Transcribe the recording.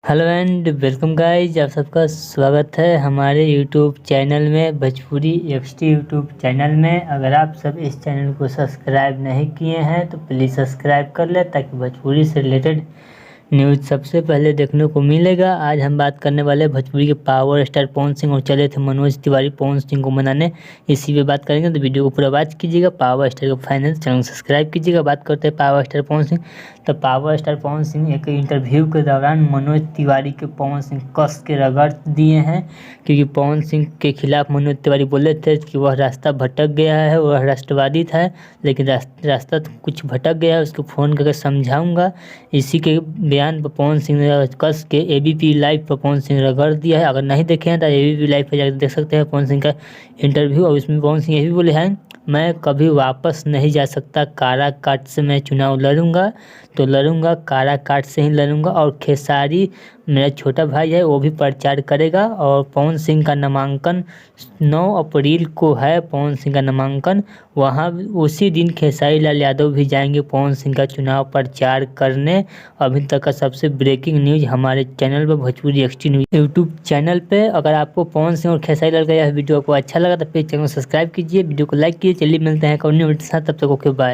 Hello and welcome guys, आप सबका स्वागत है हमारे यूट्यूब चैनल में, भोजपुरी एक्सटी यूट्यूब चैनल में। अगर आप सब इस चैनल को सब्सक्राइब नहीं किए हैं तो प्लीज़ सब्सक्राइब कर लें ताकि भोजपुरी से रिलेटेड न्यूज़ सबसे पहले देखने को मिलेगा। आज हम बात करने वाले भोजपुरी के पावर स्टार पवन सिंह और चले थे मनोज तिवारी पवन सिंह को मनाने, इसी पे बात करेंगे। तो वीडियो को पूरा वॉच कीजिएगा। पावर स्टार का फाइनल चैनल सब्सक्राइब कीजिएगा। बात करते हैं पावर स्टार पवन सिंह। तो पावर स्टार पवन सिंह एक इंटरव्यू के दौरान मनोज तिवारी के पवन सिंह कस के रगड़ दिए हैं, क्योंकि पवन सिंह के खिलाफ मनोज तिवारी बोले थे कि वह रास्ता भटक गया है, वह राष्ट्रवादी था लेकिन रास्ता तो कुछ भटक गया है, उसको फ़ोन करके समझाऊंगा। इसी के बयान पर पवन सिंह ने कस के एबीपी लाइव पर पवन सिंह रगड़ दिया है। अगर नहीं देखे हैं तो एबीपी लाइव पर जाकर देख सकते हैं पवन सिंह का इंटरव्यू। और इसमें पवन सिंह ये भी बोले हैं, मैं कभी वापस नहीं जा सकता, काराकाट से मैं चुनाव लड़ूंगा तो लड़ूंगा, काराकाट से ही लड़ूंगा। और खेसारी मेरा छोटा भाई है, वो भी प्रचार करेगा। और पवन सिंह का नामांकन 9 अप्रैल को है, पवन सिंह का नामांकन। वहाँ उसी दिन खेसारी लाल यादव भी जाएंगे पवन सिंह का चुनाव प्रचार करने। अभी तक का सबसे ब्रेकिंग न्यूज़ हमारे चैनल पर, भोजपुरी एक्सटी न्यूज़ यूट्यूब चैनल पे। अगर आपको पवन सिंह और खेसारी लाल का यह वीडियो आपको अच्छा लगा तो प्लीज़ चैनल को सब्सक्राइब कीजिए, वीडियो को लाइक कीजिए। चलिए मिलते हैं एक और न्यू वीडियो के साथ, तब तक ओके बाय।